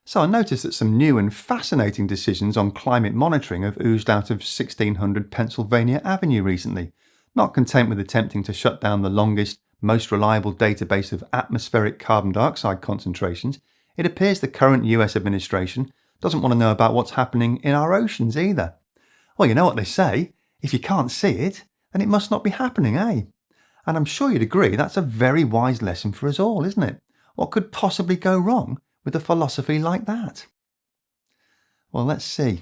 So I noticed that some new and fascinating decisions on climate monitoring have oozed out of 1600 Pennsylvania Avenue recently. Not content with attempting to shut down the longest, most reliable database of atmospheric carbon dioxide concentrations, it appears the current US administration doesn't want to know about what's happening in our oceans either. Well, you know what they say, if you can't see it, then it must not be happening, eh? And I'm sure you'd agree that's a very wise lesson for us all, isn't it? What could possibly go wrong with a philosophy like that? Well, let's see.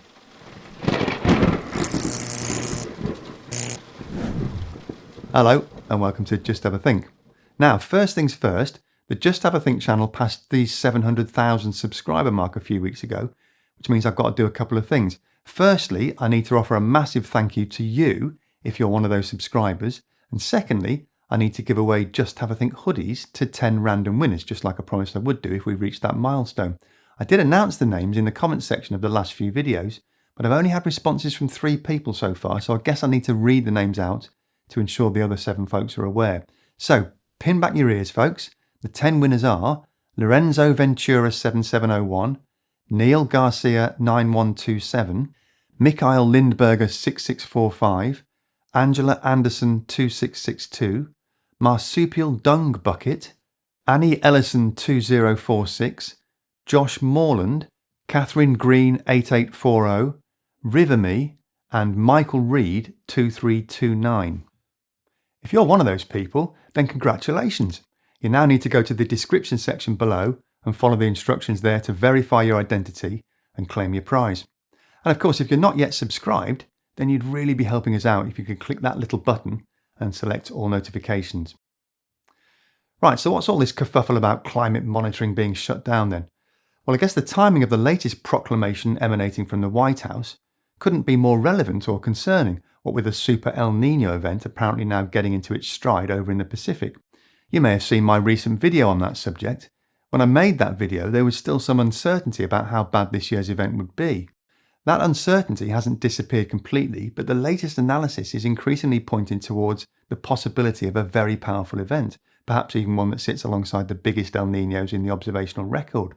Hello, and welcome to Just Have a Think. Now, first things first, the Just Have a Think channel passed the 700,000 subscriber mark a few weeks ago, which means I've got to do a couple of things. Firstly, I need to offer a massive thank you to you if you're one of those subscribers. And secondly, I need to give away Just Have a Think hoodies to 10 random winners, just like I promised I would do if we reached that milestone. I did announce the names in the comments section of the last few videos, but I've only had responses from 3 people so far, so I guess I need to read the names out to ensure the other 7 folks are aware. So, pin back your ears, folks. The 10 winners are Lorenzo Ventura 7701, Neil Garcia 9127, Mikhail Lindberger 6645, Angela Anderson 2662, Marsupial Dung Bucket, Annie Ellison 2046, Josh Morland, Catherine Green 8840, Riverme, and Michael Reed 2329. If you're one of those people, then congratulations. You now need to go to the description section below and follow the instructions there to verify your identity and claim your prize. And of course, if you're not yet subscribed, then you'd really be helping us out if you could click that little button and select all notifications. Right, so what's all this kerfuffle about climate monitoring being shut down then? Well, I guess the timing of the latest proclamation emanating from the White House couldn't be more relevant or concerning, what with a super El Niño event apparently now getting into its stride over in the Pacific. You may have seen my recent video on that subject. When I made that video, there was still some uncertainty about how bad this year's event would be. That uncertainty hasn't disappeared completely, but the latest analysis is increasingly pointing towards the possibility of a very powerful event, perhaps even one that sits alongside the biggest El Niños in the observational record.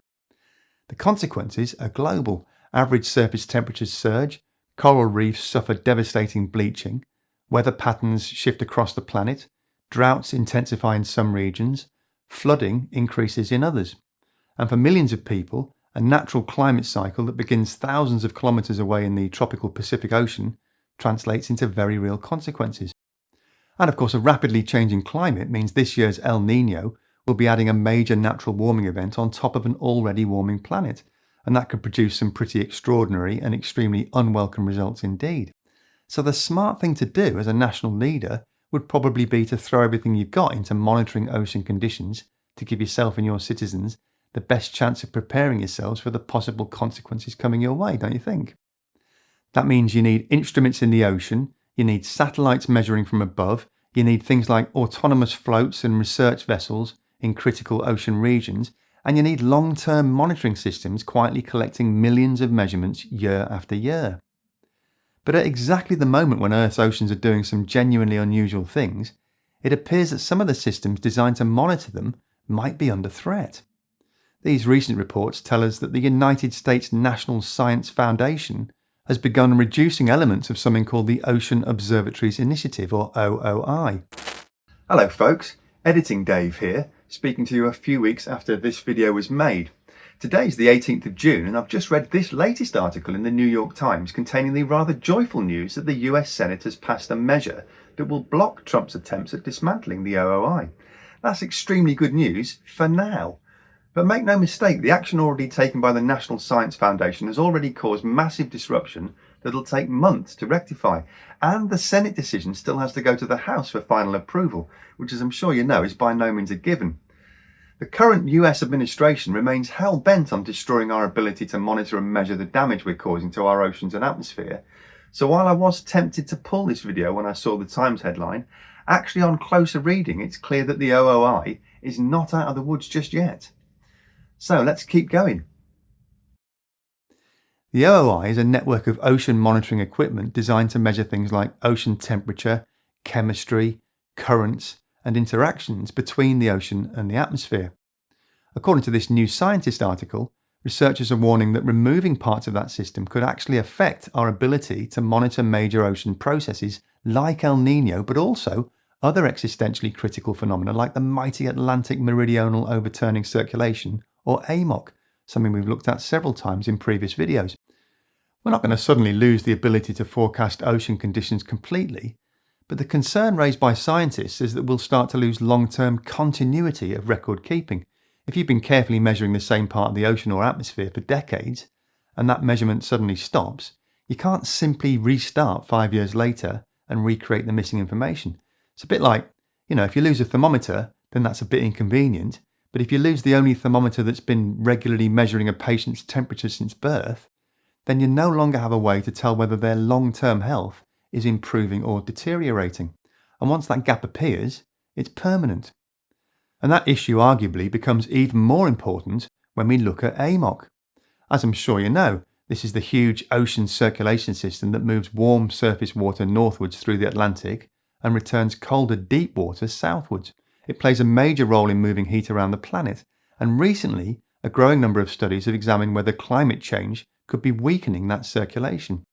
The consequences are global. Average surface temperatures surge, coral reefs suffer devastating bleaching, weather patterns shift across the planet, droughts intensify in some regions, flooding increases in others. And for millions of people, a natural climate cycle that begins thousands of kilometres away in the tropical Pacific Ocean translates into very real consequences. And of course, a rapidly changing climate means this year's El Niño will be adding a major natural warming event on top of an already warming planet, and that could produce some pretty extraordinary and extremely unwelcome results indeed. So the smart thing to do as a national leader would probably be to throw everything you've got into monitoring ocean conditions to give yourself and your citizens the best chance of preparing yourselves for the possible consequences coming your way, don't you think? That means you need instruments in the ocean, you need satellites measuring from above, you need things like autonomous floats and research vessels in critical ocean regions, and you need long-term monitoring systems quietly collecting millions of measurements year after year. But at exactly the moment when Earth's oceans are doing some genuinely unusual things, it appears that some of the systems designed to monitor them might be under threat. These recent reports tell us that the United States National Science Foundation has begun reducing elements of something called the Ocean Observatories Initiative, or OOI. Hello folks, Editing Dave here, speaking to you a few weeks after this video was made. Today's the 18th of June and I've just read this latest article in the New York Times containing the rather joyful news that the US Senate has passed a measure that will block Trump's attempts at dismantling the OOI. That's extremely good news for now. But make no mistake, the action already taken by the National Science Foundation has already caused massive disruption that'll take months to rectify. And the Senate decision still has to go to the House for final approval, which, as I'm sure you know, is by no means a given. The current US administration remains hell-bent on destroying our ability to monitor and measure the damage we're causing to our oceans and atmosphere. So while I was tempted to pull this video when I saw the Times headline, actually on closer reading it's clear that the OOI is not out of the woods just yet. So let's keep going. The OOI is a network of ocean monitoring equipment designed to measure things like ocean temperature, chemistry, currents, and interactions between the ocean and the atmosphere. According to this New Scientist article, researchers are warning that removing parts of that system could actually affect our ability to monitor major ocean processes like El Niño, but also other existentially critical phenomena like the mighty Atlantic Meridional Overturning Circulation, or AMOC, something we've looked at several times in previous videos. We're not going to suddenly lose the ability to forecast ocean conditions completely, but the concern raised by scientists is that we'll start to lose long-term continuity of record keeping. If you've been carefully measuring the same part of the ocean or atmosphere for decades, and that measurement suddenly stops, you can't simply restart 5 years later and recreate the missing information. It's a bit like, if you lose a thermometer, then that's a bit inconvenient, but if you lose the only thermometer that's been regularly measuring a patient's temperature since birth, then you no longer have a way to tell whether their long-term health is improving or deteriorating. And once that gap appears, it's permanent. And that issue arguably becomes even more important when we look at AMOC. As I'm sure you know, this is the huge ocean circulation system that moves warm surface water northwards through the Atlantic and returns colder deep water southwards. It plays a major role in moving heat around the planet, and recently a growing number of studies have examined whether climate change could be weakening that circulation.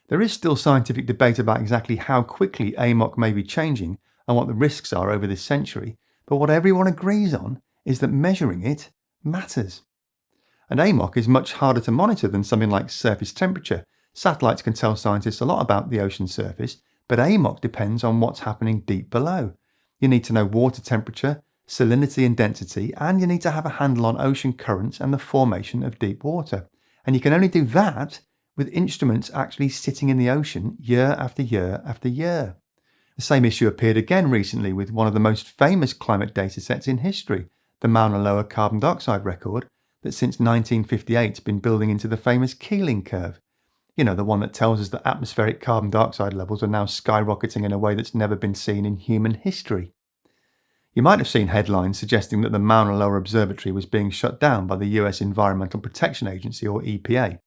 There is still scientific debate about exactly how quickly AMOC may be changing and what the risks are over this century, but what everyone agrees on is that measuring it matters. And AMOC is much harder to monitor than something like surface temperature. Satellites can tell scientists a lot about the ocean surface, but AMOC depends on what's happening deep below. You need to know water temperature, salinity and density, and you need to have a handle on ocean currents and the formation of deep water. And you can only do that with instruments actually sitting in the ocean year after year after year. The same issue appeared again recently with one of the most famous climate datasets in history, the Mauna Loa carbon dioxide record, that since 1958 has been building into the famous Keeling curve. The one that tells us that atmospheric carbon dioxide levels are now skyrocketing in a way that's never been seen in human history. You might have seen headlines suggesting that the Mauna Loa Observatory was being shut down by the US Environmental Protection Agency, or EPA.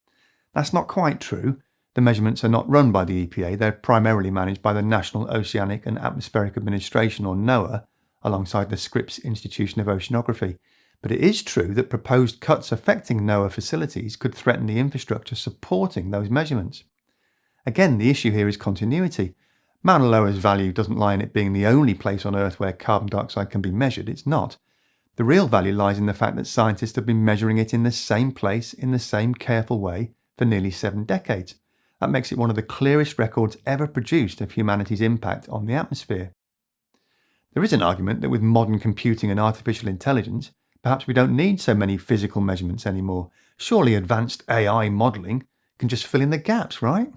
That's not quite true. The measurements are not run by the EPA, they're primarily managed by the National Oceanic and Atmospheric Administration, or NOAA, alongside the Scripps Institution of Oceanography. But it is true that proposed cuts affecting NOAA facilities could threaten the infrastructure supporting those measurements. Again, the issue here is continuity. Mauna Loa's value doesn't lie in it being the only place on Earth where carbon dioxide can be measured. It's not. The real value lies in the fact that scientists have been measuring it in the same place, in the same careful way, for nearly 7 decades. That makes it one of the clearest records ever produced of humanity's impact on the atmosphere. There is an argument that with modern computing and artificial intelligence, perhaps we don't need so many physical measurements anymore. Surely advanced AI modelling can just fill in the gaps, right?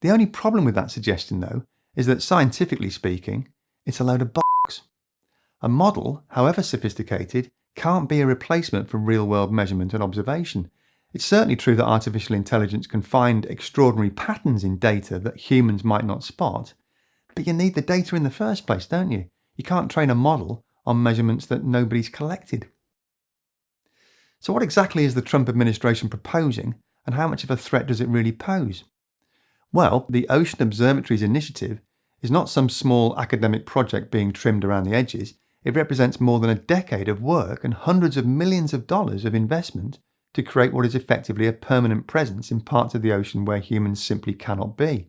The only problem with that suggestion, though, is that scientifically speaking, it's a load of bollocks. A model, however sophisticated, can't be a replacement for real-world measurement and observation. It's certainly true that artificial intelligence can find extraordinary patterns in data that humans might not spot, but you need the data in the first place, don't you? You can't train a model on measurements that nobody's collected. So what exactly is the Trump administration proposing, and how much of a threat does it really pose? Well, the Ocean Observatories Initiative is not some small academic project being trimmed around the edges. It represents more than a decade of work and hundreds of millions of dollars of investment to create what is effectively a permanent presence in parts of the ocean where humans simply cannot be.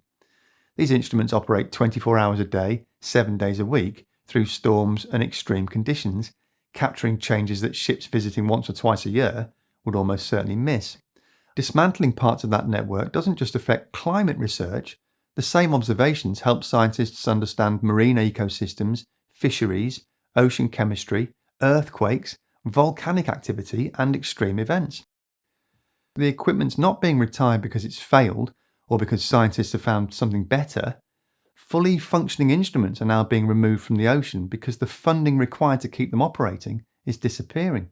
These instruments operate 24 hours a day, 7 days a week, through storms and extreme conditions, capturing changes that ships visiting once or twice a year would almost certainly miss. Dismantling parts of that network doesn't just affect climate research. The same observations help scientists understand marine ecosystems, fisheries, ocean chemistry, earthquakes, volcanic activity, and extreme events. The equipment's not being retired because it's failed or because scientists have found something better. Fully functioning instruments are now being removed from the ocean because the funding required to keep them operating is disappearing.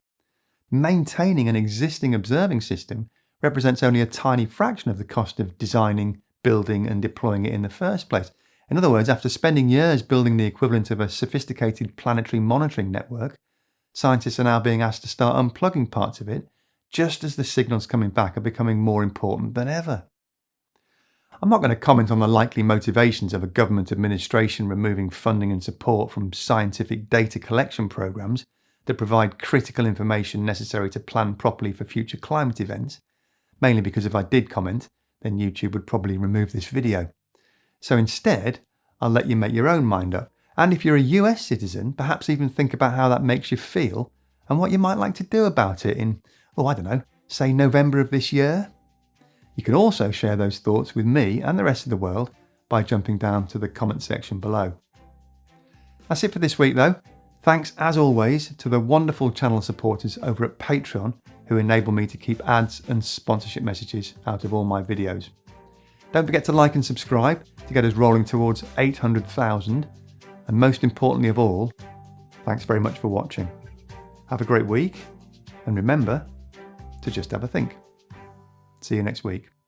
Maintaining an existing observing system represents only a tiny fraction of the cost of designing, building, and deploying it in the first place. In other words, after spending years building the equivalent of a sophisticated planetary monitoring network, scientists are now being asked to start unplugging parts of it, just as the signals coming back are becoming more important than ever. I'm not going to comment on the likely motivations of a government administration removing funding and support from scientific data collection programs, that provide critical information necessary to plan properly for future climate events, mainly because if I did comment, then YouTube would probably remove this video. So instead, I'll let you make your own mind up. And if you're a US citizen, perhaps even think about how that makes you feel and what you might like to do about it in, I don't know, say November of this year. You can also share those thoughts with me and the rest of the world by jumping down to the comment section below. That's it for this week though. Thanks as always to the wonderful channel supporters over at Patreon who enable me to keep ads and sponsorship messages out of all my videos. Don't forget to like and subscribe to get us rolling towards 800,000. And most importantly of all, thanks very much for watching. Have a great week and remember to just have a think. See you next week.